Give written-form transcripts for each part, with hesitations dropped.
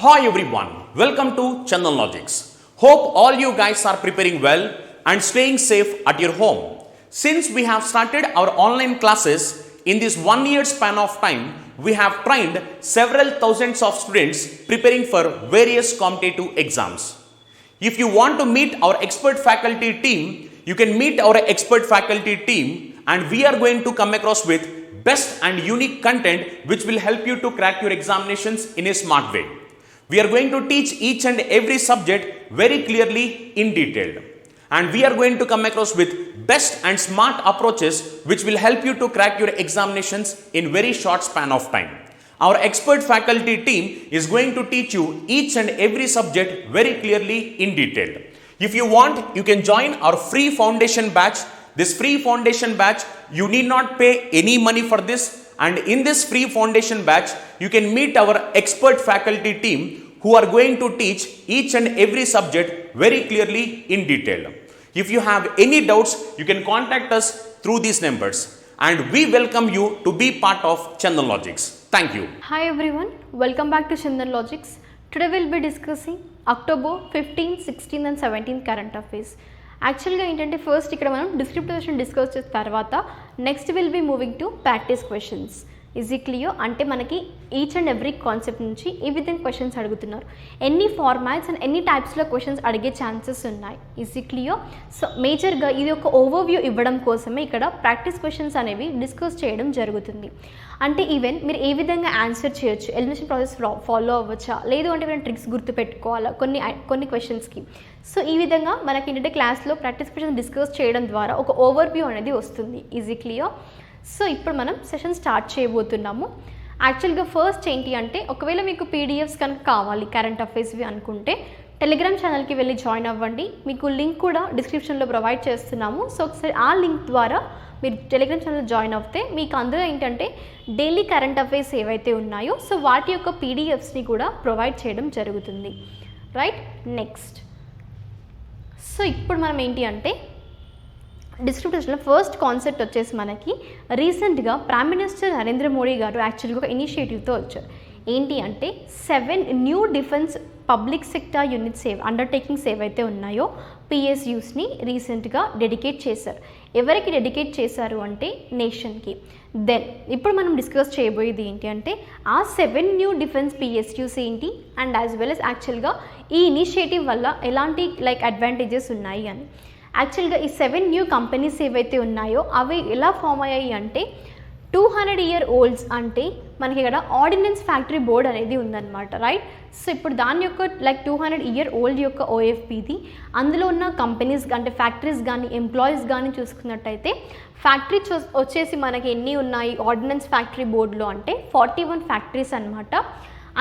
Hi everyone, welcome to Chandan Logics. Hope all you guys are preparing well and staying safe at your home. Since we have started our online classes in this 1 year span of time, we have trained several thousands of students preparing for various competitive exams. If you want to meet our expert faculty team, you can meet our expert faculty team and we are going to come across with best and unique content which will help you to crack your examinations in a smart way. We are going to teach each and every subject very clearly in detail. And we are going to come across with best and smart approaches which will help you to crack your examinations in very short span of time. Our expert faculty team is going to teach you each and every subject very clearly in detail. If you want, you can join our free foundation batch. This free foundation batch, you need not pay any money for this. And in this free foundation batch, you can meet our expert faculty team who are going to teach each and every subject very clearly in detail. If you have any doubts, you can contact us through these numbers. And we welcome you to be part of Chandan Logics. Thank you. Hi everyone, welcome back to Chandan Logics. Today we'll be discussing October 15th, 16th and 17th current affairs. యాక్చువల్గా ఏంటంటే first ఇక్కడ మనం descriptive question discuss చేసిన తర్వాత next will be moving to practice questions. Is it clear? అంటే మనకి each and every concept నుంచి ఈ విధంగా క్వశ్చన్స్ అడుగుతున్నారు. ఎన్ని ఫార్మాట్స్ అండ్ ఎన్ని టైప్స్లో క్వశ్చన్స్ అడిగే ఛాన్సెస్ ఉన్నాయి. Is it clear? సో మేజర్గా ఇది ఒక ఓవర్వ్యూ ఇవ్వడం కోసమే ఇక్కడ ప్రాక్టీస్ క్వశ్చన్స్ అనేవి డిస్కస్ చేయడం జరుగుతుంది. అంటే ఈవెన్ మీరు ఏ విధంగా ఆన్సర్ చేయొచ్చు, ఎలిమినేషన్ ప్రాసెస్ ఫాలో అవ్వచ్చా, లేదు అంటే మీరు ట్రిక్స్ గుర్తుపెట్టుకోవాలా కొన్ని క్వశ్చన్స్కి. సో ఈ విధంగా మనకి ఏంటంటే క్లాస్లో ప్రాక్టీస్ క్వశ్చన్స్ డిస్కస్ చేయడం ద్వారా ఒక ఓవర్వ్యూ అనేది వస్తుంది. Easy clear? సో ఇప్పుడు మనం సెషన్ స్టార్ట్ చేయబోతున్నాము. యాక్చువల్గా ఫస్ట్ ఏంటి అంటే ఒకవేళ మీకు పీడిఎఫ్స్ కనుక కావాలి కరెంట్ అఫైర్స్వి అనుకుంటే టెలిగ్రామ్ ఛానల్కి వెళ్ళి జాయిన్ అవ్వండి. మీకు లింక్ కూడా డిస్క్రిప్షన్లో ప్రొవైడ్ చేస్తున్నాము. సో ఒకసారి ఆ లింక్ ద్వారా మీరు టెలిగ్రామ్ ఛానల్ జాయిన్ అవుతే మీకు అందులో ఏంటంటే డైలీ కరెంట్ అఫైర్స్ ఏవైతే ఉన్నాయో సో వాటి యొక్క పీడిఎఫ్స్ని కూడా ప్రొవైడ్ చేయడం జరుగుతుంది. రైట్, నెక్స్ట్ సో ఇప్పుడు మనం ఏంటి అంటే డిస్క్రిప్షన్లో ఫస్ట్ కాన్సెప్ట్ వచ్చేసి మనకి రీసెంట్గా ప్రైమ్ మినిస్టర్ నరేంద్ర మోడీ గారు యాక్చువల్గా ఒక ఇనిషియేటివ్తో వచ్చారు. ఏంటి అంటే 7 new defence public sector units undertakings ఏవైతే ఉన్నాయో పిఎస్యూస్ని రీసెంట్గా డెడికేట్ చేశారు. ఎవరికి డెడికేట్ చేశారు అంటే నేషన్కి. దెన్ ఇప్పుడు మనం డిస్కస్ చేయబోయేది ఏంటి అంటే ఆ 7 న్యూ డిఫెన్స్ పిఎస్యూస్ ఏంటి అండ్ యాజ్ వెల్ as యాక్చువల్గా ఈ ఇనిషియేటివ్ వల్ల ఎలాంటి అడ్వాంటేజెస్ ఉన్నాయి అని. యాక్చువల్గా ఈ 7 న్యూ కంపెనీస్ ఏవైతే ఉన్నాయో అవి ఎలా ఫామ్ అయ్యాయి అంటే 200 year olds అంటే మనకి ఇక్కడ ఆర్డినెన్స్ ఫ్యాక్టరీ బోర్డ్ అనేది ఉందన్నమాట. రైట్, సో ఇప్పుడు దాని యొక్క 200 year old యొక్క ఓఎఫ్పిది అందులో ఉన్న కంపెనీస్ అంటే ఫ్యాక్టరీస్ కానీ ఎంప్లాయీస్ కానీ చూసుకున్నట్టయితే ఫ్యాక్టరీ వచ్చేసి మనకి ఎన్ని ఉన్నాయి ఆర్డినెన్స్ ఫ్యాక్టరీ బోర్డులో అంటే 41 ఫ్యాక్టరీస్ అనమాట.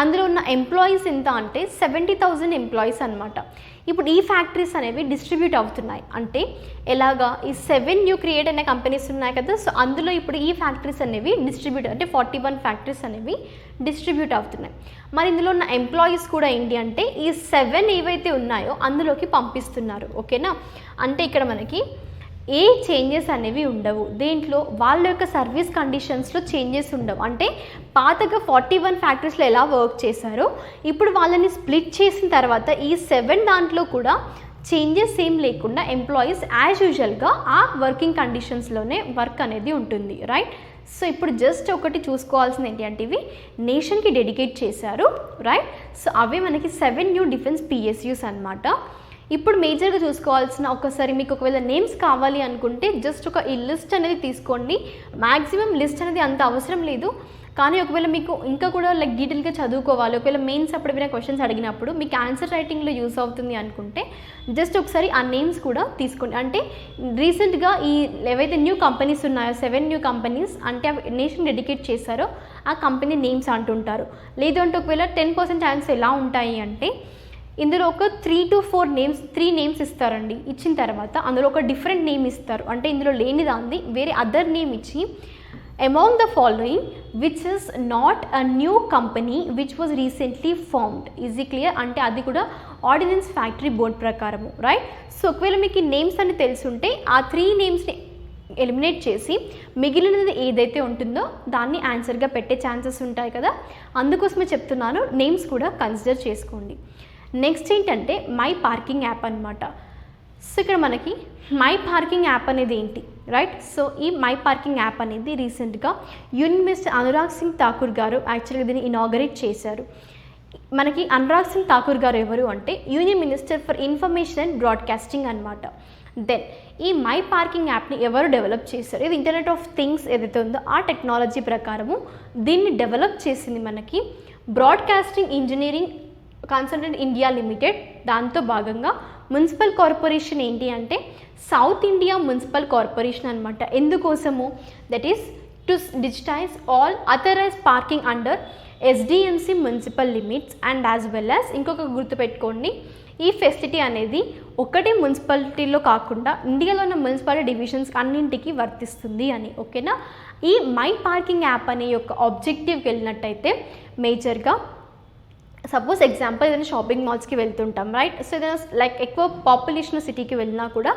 అందులో ఉన్న ఎంప్లాయీస్ ఎంత అంటే 70,000 ఎంప్లాయీస్ అనమాట. ఇప్పుడు ఈ ఫ్యాక్టరీస్ అనేవి డిస్ట్రిబ్యూట్ అవుతున్నాయి. అంటే ఎలాగా ఈ 7 న్యూ క్రియేట్ అయిన కంపెనీస్ ఉన్నాయి కదా, సో అందులో ఇప్పుడు ఈ ఫ్యాక్టరీస్ అనేవి డిస్ట్రిబ్యూట్ అంటే 41 ఫ్యాక్టరీస్ అనేవి డిస్ట్రిబ్యూట్ అవుతున్నాయి. మరి ఇందులో ఉన్న ఎంప్లాయీస్ కూడా ఏంటి అంటే ఈ 7 ఏవైతే ఉన్నాయో అందులోకి పంపిస్తున్నారు. ఓకేనా, అంటే ఇక్కడ మనకి ఏ చేంజెస్ అనేవి ఉండవు. దేంట్లో వాళ్ళ యొక్క సర్వీస్ కండిషన్స్లో చేంజెస్ ఉండవు. అంటే పాతగా 41 ఫ్యాక్టరీస్లో ఎలా వర్క్ చేశారో ఇప్పుడు వాళ్ళని స్ప్లిట్ చేసిన తర్వాత ఈ 7 దాంట్లో కూడా చేంజెస్ ఏం లేకుండా ఎంప్లాయీస్ యాజ్ యూజువల్గా ఆ వర్కింగ్ కండిషన్స్లోనే వర్క్ అనేది ఉంటుంది. రైట్, సో ఇప్పుడు జస్ట్ ఒకటి చూసుకోవాల్సింది ఏంటి అంటే ఇవి నేషన్కి డెడికేట్ చేశారు. రైట్, సో అవి మనకి 7 న్యూ డిఫెన్స్ పిఎస్యూస్ అనమాట. ఇప్పుడు మేజర్గా చూసుకోవాల్సిన ఒకసారి మీకు ఒకవేళ నేమ్స్ కావాలి అనుకుంటే జస్ట్ ఒక ఈ లిస్ట్ అనేది తీసుకోండి. మ్యాక్సిమం లిస్ట్ అనేది అంత అవసరం లేదు, కానీ ఒకవేళ మీకు ఇంకా కూడా డీటెయిల్గా చదువుకోవాలి, ఒకవేళ మెయిన్స్ అప్పుడు ఏమైనా క్వశ్చన్స్ అడిగినప్పుడు మీకు ఆన్సర్ రైటింగ్లో యూస్ అవుతుంది అనుకుంటే జస్ట్ ఒకసారి ఆ నేమ్స్ కూడా తీసుకోండి. అంటే రీసెంట్గా ఈ ఏవైతే న్యూ కంపెనీస్ ఉన్నాయో 7 న్యూ కంపెనీస్ అంటే అవి నేషన్ డెడికేట్ చేశారో ఆ కంపెనీ నేమ్స్ అంటుంటారు. లేదు అంటే ఒకవేళ 10% ఛాన్స్ ఎలా ఉంటాయి అంటే ఇందులో ఒక 3 to 4 నేమ్స్ 3 నేమ్స్ ఇస్తారండి. ఇచ్చిన తర్వాత అందులో ఒక డిఫరెంట్ నేమ్ ఇస్తారు. అంటే ఇందులో లేని దాన్ని వేరే అదర్ నేమ్ ఇచ్చి among the following which is not a new company which was recently formed. Easy clear? అంటే అది కూడా ఆర్డినెన్స్ ఫ్యాక్టరీ బోర్డ్ ప్రకారము. రైట్, సో ఒకవేళ మీకు ఈ నేమ్స్ అని తెలుసుంటే ఆ 3 నేమ్స్ని ఎలిమినేట్ చేసి మిగిలినది ఏదైతే ఉంటుందో దాన్ని ఆన్సర్గా పెట్టే ఛాన్సెస్ ఉంటాయి కదా, అందుకోసమే చెప్తున్నాను, నేమ్స్ కూడా కన్సిడర్ చేసుకోండి. నెక్స్ట్ ఏంటంటే మై పార్కింగ్ యాప్ అనమాట. సో ఇక్కడ మనకి మై పార్కింగ్ యాప్ అనేది ఏంటి, రైట్? సో ఈ మై పార్కింగ్ యాప్ అనేది రీసెంట్గా యూనియన్ మినిస్టర్ అనురాగ్ సింగ్ ఠాకూర్ గారు యాక్చువల్గా దీన్ని ఇనాగరేట్ చేశారు. మనకి అనురాగ్ సింగ్ ఠాకూర్ గారు ఎవరు అంటే union minister for information and broadcasting అనమాట. దెన్ ఈ మై పార్కింగ్ యాప్ని ఎవరు డెవలప్ చేశారు? ఇది ఇంటర్నెట్ ఆఫ్ థింగ్స్ ఏదైతే ఉందో ఆ టెక్నాలజీ ప్రకారము దీన్ని డెవలప్ చేసింది మనకి broadcasting engineering consultant India limited. దాంతో భాగంగా మున్సిపల్ కార్పొరేషన్ ఏంటి అంటే సౌత్ ఇండియా మున్సిపల్ కార్పొరేషన్ అనమాట. ఎందుకోసము? That is to digitise all authorised parking under SDMC municipal limits and as well as ఇంకొక గుర్తుపెట్టుకోండి, ఈ ఫెసిలిటీ అనేది ఒకటే మున్సిపాలిటీలో కాకుండా ఇండియాలో ఉన్న మున్సిపాలిటీ డివిజన్స్ అన్నింటికి వర్తిస్తుంది అని. ఓకేనా? ఈ మై పార్కింగ్ యాప్ అనే యొక్క ఆబ్జెక్టివ్కి వెళ్ళినట్టయితే మేజర్గా సపోజ్ ఎగ్జాంపుల్ ఏదైనా షాపింగ్ మాల్స్కి వెళ్తుంటాం, రైట్? సో ఏదైనా లైక్ ఎక్కువ పాపులేషన్ సిటీకి వెళ్ళినా కూడా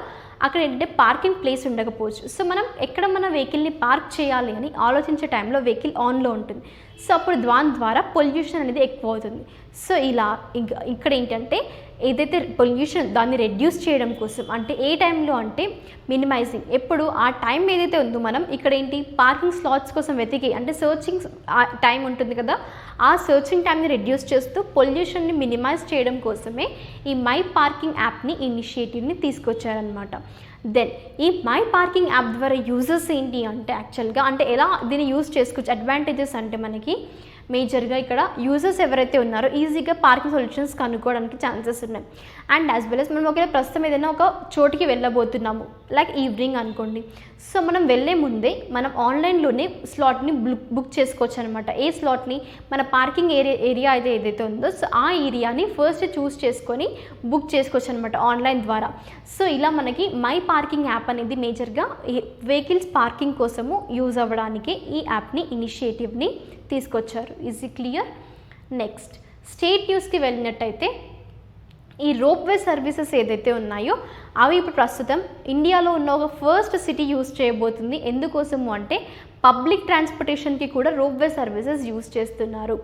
అక్కడ ఏంటంటే పార్కింగ్ ప్లేస్ ఉండకపోవచ్చు. సో మనం ఎక్కడ మన వెహికల్ని పార్క్ చేయాలి అని ఆలోచించే టైంలో వెహికల్ ఆన్లో ఉంటుంది. సో అప్పుడు దాని ద్వారా పొల్యూషన్ అనేది ఎక్కువ అవుతుంది. సో ఇలా ఇక్కడ ఏంటంటే ఏదైతే పొల్యూషన్ దాన్ని రెడ్యూస్ చేయడం కోసం అంటే ఏ టైంలో అంటే మినిమైజింగ్, ఎప్పుడు ఆ టైం ఏదైతే ఉందో మనం ఇక్కడ ఏంటి పార్కింగ్ స్లాట్స్ కోసం వెతికి అంటే సర్చింగ్ టైం ఉంటుంది కదా, ఆ సర్చింగ్ టైంని రెడ్యూస్ చేస్తూ పొల్యూషన్ని మినిమైజ్ చేయడం కోసమే ఈ మై పార్కింగ్ యాప్ని ఇనిషియేటివ్ని తీసుకొచ్చారనమాట. దెన్ ఈ మై పార్కింగ్ యాప్ ద్వారా యూజర్స్ ఏంటి అంటే యాక్చువల్గా అంటే ఎలా దీన్ని యూజ్ చేసుకోవచ్చు అడ్వాంటేజెస్ అంటే మనకి మేజర్గా ఇక్కడ యూజర్స్ ఎవరైతే ఉన్నారో ఈజీగా పార్కింగ్ సొల్యూషన్స్ కనుక్కోవడానికి ఛాన్సెస్ ఉన్నాయి. అండ్ యాజ్ వెల్ as మనం ఒకవేళ ప్రస్తుతం ఏదైనా ఒక చోటికి వెళ్ళబోతున్నాము లైక్ ఈవినింగ్ అనుకోండి, సో మనం వెళ్ళే ముందే మనం ఆన్లైన్లోనే స్లాట్ని బుక్ చేసుకోవచ్చు అనమాట. ఏ స్లాట్ని మన పార్కింగ్ ఏరియా అయితే ఏదైతే ఉందో సో ఆ ఏరియాని ఫస్ట్ చూస్ చేసుకొని బుక్ చేసుకోవచ్చు అనమాట ఆన్లైన్ ద్వారా. సో ఇలా మనకి మై పార్కింగ్ యాప్ అనేది మేజర్గా వెహికల్స్ పార్కింగ్ కోసము యూజ్ అవ్వడానికి ఈ యాప్ని ఇనిషియేటివ్ని తీసుకొచ్చారు. Is it clear? Next state న్యూస్కి వెళ్ళినట్టయితే ఈ రోప్వే సర్వీసెస్ ఏదైతే ఉన్నాయో అవి ఇప్పుడు ప్రస్తుతం ఇండియాలో ఉన్న ఒక ఫస్ట్ సిటీ యూజ్ చేయబోతుంది. ఎందుకోసము అంటే పబ్లిక్ ట్రాన్స్పోర్టేషన్కి కూడా రోప్వే సర్వీసెస్ యూజ్ చేస్తున్నారు.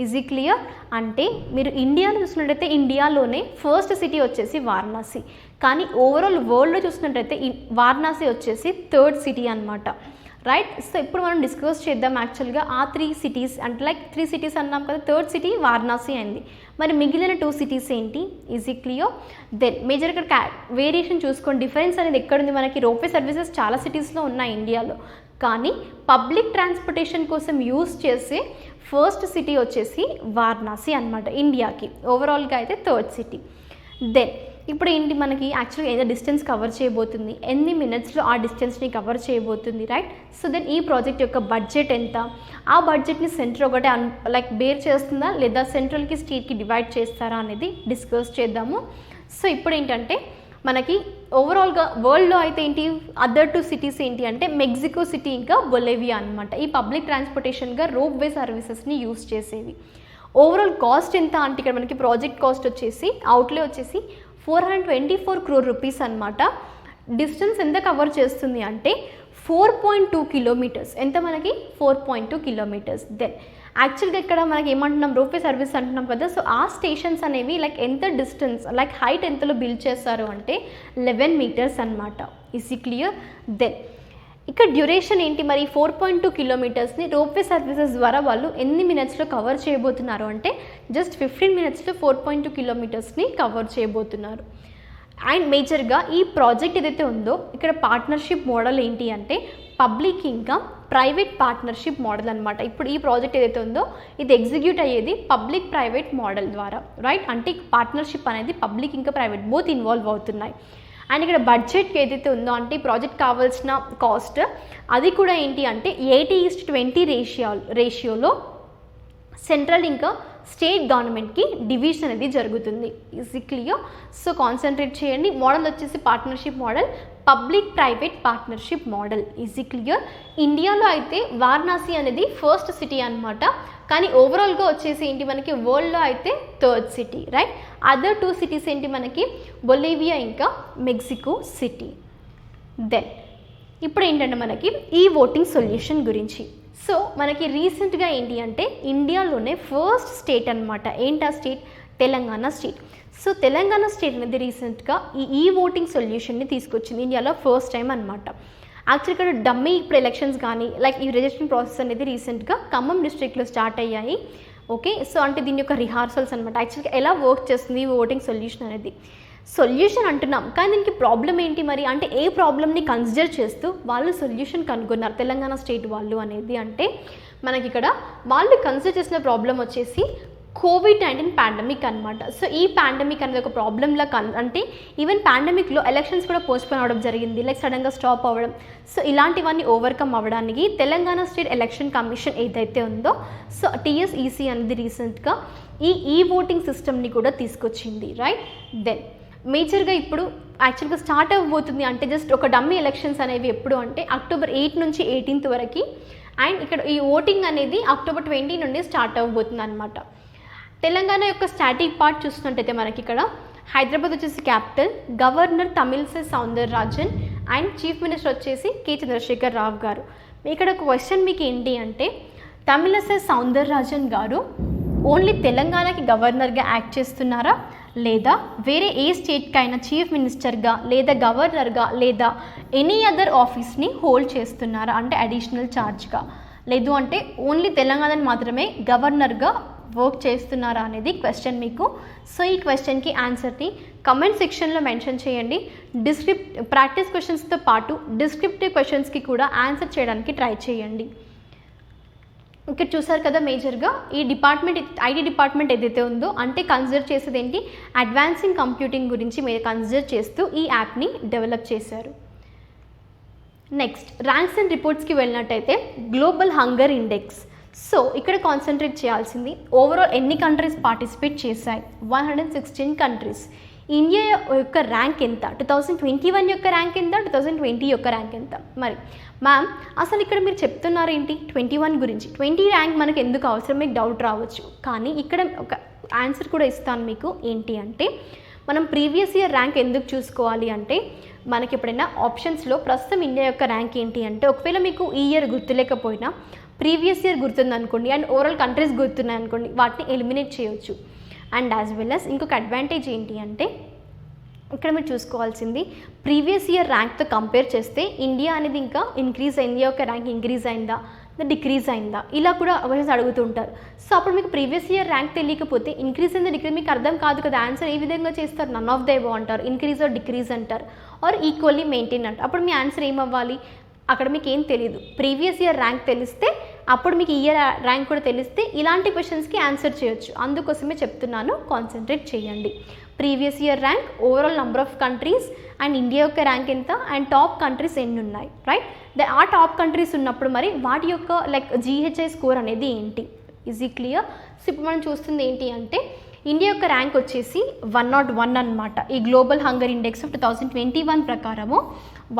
Is it clear? అంటే మీరు ఇండియాలో చూసినట్టయితే ఇండియాలోనే ఫస్ట్ సిటీ వచ్చేసి వారణాసి, కానీ ఓవరాల్ వరల్డ్లో చూసినట్టయితే వారణాసి వచ్చేసి థర్డ్ సిటీ అనమాట, రైట్? సో ఇప్పుడు మనం డిస్కస్ చేద్దాం యాక్చువల్గా ఆ 3 సిటీస్ అంటే లైక్ 3 సిటీస్ అన్నాం కదా, థర్డ్ సిటీ వారణాసి అయింది, మరి మిగిలిన 2 సిటీస్ ఏంటి? Is it clear? Then major ఇక్కడ వేరియేషన్ చూసుకోండి, డిఫరెన్స్ అనేది ఎక్కడుంది మనకి రోప్వే సర్వీసెస్ చాలా సిటీస్లో ఉన్నాయి ఇండియాలో, కానీ పబ్లిక్ ట్రాన్స్పోర్టేషన్ కోసం యూజ్ చేసే ఫస్ట్ సిటీ వచ్చేసి వారణాసి అనమాట ఇండియాకి, ఓవరాల్గా అయితే థర్డ్ సిటీ. దెన్ ఇప్పుడు ఏంటి మనకి యాక్చువల్గా ఏదో డిస్టెన్స్ కవర్ చేయబోతుంది, ఎన్ని మినిట్స్లో ఆ డిస్టెన్స్ని కవర్ చేయబోతుంది, రైట్? సో దెన్ ఈ ప్రాజెక్ట్ యొక్క బడ్జెట్ ఎంత, ఆ బడ్జెట్ని సెంటర్ ఒకటే లైక్ బేర్ చేస్తుందా లేదా సెంట్రల్కి స్టేట్కి డివైడ్ చేస్తారా అనేది డిస్కస్ చేద్దాము. సో ఇప్పుడు ఏంటంటే మనకి ఓవరాల్గా వరల్డ్లో అయితే ఏంటి అదర్ 2 సిటీస్ ఏంటి అంటే మెక్సికో సిటీ ఇంకా బొలేవియా అనమాట, ఈ పబ్లిక్ ట్రాన్స్పోర్టేషన్గా రోప్వే సర్వీసెస్ని యూజ్ చేసేవి. ఓవరాల్ కాస్ట్ ఎంత అంటే ఇక్కడ మనకి ప్రాజెక్ట్ కాస్ట్ వచ్చేసి అవుట్లే వచ్చేసి 424 crore రూపీస్ అనమాట. డిస్టెన్స్ ఎంత కవర్ చేస్తుంది అంటే 4.2 కిలోమీటర్స్, ఎంత మనకి 4.2 కిలోమీటర్స్. దెన్ యాక్చువల్గా ఇక్కడ మనకి ఏమంటున్నాం రోప్వే సర్వీస్ అంటున్నాం కదా, సో ఆ స్టేషన్స్ అనేవి లైక్ ఎంత డిస్టెన్స్ లైక్ హైట్ ఎంతలో బిల్డ్ చేస్తారు అంటే 11 meters అనమాట. Is it clear? దెన్ ఇక్కడ డ్యూరేషన్ ఏంటి మరి 4.2 కిలోమీటర్స్ని రోప్వే సర్వీసెస్ ద్వారా వాళ్ళు ఎన్ని మినిట్స్లో కవర్ చేయబోతున్నారు అంటే జస్ట్ 15 minutesలో 4.2 కిలోమీటర్స్ని కవర్ చేయబోతున్నారు. అండ్ మేజర్గా ఈ ప్రాజెక్ట్ ఏదైతే ఉందో ఇక్కడ పార్ట్నర్షిప్ మోడల్ ఏంటి అంటే పబ్లిక్ ఇంకా ప్రైవేట్ పార్ట్నర్షిప్ మోడల్ అనమాట. ఇప్పుడు ఈ ప్రాజెక్ట్ ఏదైతే ఉందో ఇది ఎగ్జిక్యూట్ అయ్యేది పబ్లిక్ ప్రైవేట్ మోడల్ ద్వారా, రైట్? అంటే పార్ట్నర్షిప్ అనేది పబ్లిక్ ఇంకా ప్రైవేట్ బోత్ ఇన్వాల్వ్ అవుతున్నాయి. అండ్ ఇక్కడ బడ్జెట్కి ఏదైతే ఉందో అంటే ఈ ప్రాజెక్ట్ కావాల్సిన కాస్ట్ అది కూడా ఏంటి అంటే 80:20 రేషియోలో సెంట్రల్ ఇంకా స్టేట్ గవర్నమెంట్కి డివిజన్ అనేది జరుగుతుంది. Is it clear? So concentrate చేయండి. మోడల్ వచ్చేసి partnership model, public private partnership model. Is it clear? ఇండియాలో అయితే వారణాసి అనేది ఫస్ట్ సిటీ అనమాట, కానీ ఓవరాల్గా వచ్చేసి ఏంటి మనకి వరల్డ్లో అయితే third city, right? Other 2 cities ఏంటి మనకి బొలేవియా ఇంకా మెక్సికో సిటీ. దెన్ ఇప్పుడు ఏంటంటే మనకి ఈ ఓటింగ్ సొల్యూషన్ గురించి. సో మనకి రీసెంట్గా ఏంటి అంటే ఇండియాలోనే ఫస్ట్ స్టేట్ అనమాట. ఏంటి ఆ state? Telangana state. So Telangana state అనేది రీసెంట్గా ఈ ఓటింగ్ సొల్యూషన్ని తీసుకొచ్చింది ఇండియాలో ఫస్ట్ టైం అనమాట. యాక్చువల్లీ ఇక్కడ డమ్మీ ఇప్పుడు ఎలక్షన్స్ కానీ లైక్ ఈ రిజిస్ట్రేషన్ ప్రాసెస్ అనేది రీసెంట్గా ఖమ్మం డిస్ట్రిక్ట్లో స్టార్ట్ అయ్యాయి. ఓకే, సో అంటే దీని యొక్క రిహార్సల్స్ అనమాట. యాక్చువల్గా ఎలా వర్క్ చేస్తుంది ఈ ఓటింగ్ సొల్యూషన్ అనేది. సొల్యూషన్ అంటున్నాం కానీ దీనికి ప్రాబ్లం ఏంటి మరి అంటే ఏ ప్రాబ్లమ్ని కన్సిడర్ చేస్తూ వాళ్ళు సొల్యూషన్ కనుగొన్నారు తెలంగాణ స్టేట్ వాళ్ళు అనేది అంటే మనకి ఇక్కడ వాళ్ళు కన్సిడర్ చేసిన ప్రాబ్లం వచ్చేసి COVID-19 పాండమిక్ అనమాట. సో ఈ పాండమిక్ అనేది ఒక ప్రాబ్లంలా అంటే ఈవెన్ పాండమిక్లో ఎలక్షన్స్ కూడా పోస్ట్పోన్ అవ్వడం జరిగింది, లైక్ సడన్గా స్టాప్ అవ్వడం. సో ఇలాంటివన్నీ ఓవర్కమ్ అవ్వడానికి తెలంగాణ స్టేట్ ఎలక్షన్ కమిషన్ ఏదైతే ఉందో సో TSEC అనేది రీసెంట్గా ఈ ఓటింగ్ సిస్టమ్ని కూడా తీసుకొచ్చింది, రైట్. దెన్ మేజర్గా ఇప్పుడు యాక్చువల్గా స్టార్ట్ అవ్వబోతుంది అంటే జస్ట్ ఒక డమ్మీ ఎలక్షన్స్ అనేవి ఎప్పుడు అంటే October 8 నుంచి 18 వరకు. అండ్ ఇక్కడ ఈ ఓటింగ్ అనేది October 20 నుండి స్టార్ట్ అవ్వబోతుంది అనమాట. తెలంగాణ యొక్క స్టాటిక్ పార్ట్ చూస్తున్నట్టయితే మనకి ఇక్కడ హైదరాబాద్ వచ్చేసి capital, governor Tamilisai Soundararajan and chief minister వచ్చేసి K. చంద్రశేఖర్ రావు గారు. ఇక్కడ ఒక క్వశ్చన్ మీకు ఏంటి అంటే తమిళిసై సౌందరరాజన్ గారు ఓన్లీ తెలంగాణకి గవర్నర్గా యాక్ట్ చేస్తున్నారా లేదా వేరే ఏ స్టేట్కైనా చీఫ్ మినిస్టర్గా లేదా గవర్నర్గా లేదా ఎనీ అదర్ ఆఫీస్ని హోల్డ్ చేస్తున్నారా అంటే అడిషనల్ ఛార్జ్గా, లేదు అంటే ఓన్లీ తెలంగాణని మాత్రమే గవర్నర్గా వర్క్ చేస్తున్నారా అనేది క్వశ్చన్ మీకు. సో ఈ క్వశ్చన్కి ఆన్సర్ని కమెంట్ సెక్షన్లో మెన్షన్ చేయండి. ప్రాక్టీస్ క్వశ్చన్స్తో పాటు డిస్క్రిప్టివ్ క్వశ్చన్స్కి కూడా ఆన్సర్ చేయడానికి ట్రై చేయండి. ఇక్కడ చూసారు కదా మేజర్గా ఈ డిపార్ట్మెంట్ ఐటీ డిపార్ట్మెంట్ ఏదైతే ఉందో అంటే కన్సిడర్ చేసేది ఏంటి అడ్వాన్సింగ్ కంప్యూటింగ్ గురించి మీరు కన్సిడర్ చేస్తూ ఈ యాప్ని డెవలప్ చేశారు. నెక్స్ట్ ర్యాంక్స్ అండ్ రిపోర్ట్స్కి వెళ్ళినట్టయితే గ్లోబల్ హంగర్ ఇండెక్స్. సో ఇక్కడ కాన్సన్ట్రేట్ చేయాల్సింది ఓవరాల్ ఎన్ని కంట్రీస్ పార్టిసిపేట్ చేశాయి 116 కంట్రీస్. ఇండియా యొక్క ర్యాంక్ ఎంత, 2021 యొక్క ర్యాంక్ ఎంత, 2020 యొక్క ర్యాంక్ ఎంత. మరి మ్యామ్ అసలు ఇక్కడ మీరు చెప్తున్నారు ఏంటి 21 గురించి, 20 ర్యాంక్ మనకు ఎందుకు అవసరం మీకు డౌట్ రావచ్చు. కానీ ఇక్కడ ఒక ఆన్సర్ కూడా ఇస్తాను మీకు. ఏంటి అంటే మనం ప్రీవియస్ ఇయర్ ర్యాంక్ ఎందుకు చూసుకోవాలి అంటే మనకి ఎప్పుడైనా ఆప్షన్స్లో ప్రస్తుతం ఇండియా యొక్క ర్యాంక్ ఏంటి అంటే ఒకవేళ మీకు ఈ ఇయర్ గుర్తులేకపోయినా ప్రీవియస్ ఇయర్ గుర్తుందనుకోండి అండ్ ఓవరాల్ కంట్రీస్ గుర్తున్నాయి అనుకోండి వాటిని ఎలిమినేట్ చేయొచ్చు. అండ్ యాజ్ వెల్ యాజ్ ఇంకొక అడ్వాంటేజ్ ఏంటి అంటే ఇక్కడ మీరు చూసుకోవాల్సింది ప్రీవియస్ ఇయర్ ర్యాంక్తో కంపేర్ చేస్తే ఇండియా అనేది ఇంకా ఇంక్రీజ్ అయింది, ఇండియా యొక్క ర్యాంక్ ఇంక్రీజ్ అయిందా డిక్రీజ్ అయిందా ఇలా కూడా క్వశ్చన్స్ అడుగుతుంటారు. సో అప్పుడు మీకు ప్రీవియస్ ఇయర్ ర్యాంక్ తెలియకపోతే ఇంక్రీజ్ అయిందా డిక్రీజ్ మీకు అర్థం కాదు కదా. ఆన్సర్ ఏ విధంగా చేస్తారు, నన్ ఆఫ్ ద అబవ్ అంటారు, ఇంక్రీజ్ ఆర్ డిక్రీజ్ అంటారు, ఆర్ ఈక్వల్లీ మెయింటైన్ అంటారు. అప్పుడు మీ ఆన్సర్ ఏమవ్వాలి, అక్కడ మీకు ఏం తెలియదు. ప్రీవియస్ ఇయర్ ర్యాంక్ తెలిస్తే అప్పుడు మీకు ఇయర్ ర్యాంక్ కూడా తెలిస్తే ఇలాంటి క్వశ్చన్స్కి ఆన్సర్ చేయొచ్చు. అందుకోసమే చెప్తున్నాను కాన్సన్ట్రేట్ చేయండి. Previous year rank, overall number of countries and India యొక్క ర్యాంక్ ఎంత అండ్ టాప్ కంట్రీస్ ఎన్ని ఉన్నాయి, రైట్. ఆ టాప్ కంట్రీస్ ఉన్నప్పుడు మరి వాటి యొక్క లైక్ GHI స్కోర్ అనేది ఏంటి, ఈజీ క్లియర్. సో ఇప్పుడు మనం చూస్తుంది ఏంటి అంటే ఇండియా యొక్క ర్యాంక్ వచ్చేసి 101 అనమాట. ఈ గ్లోబల్ హంగర్ ఇండెక్స్ ఆఫ్ 2021 ప్రకారము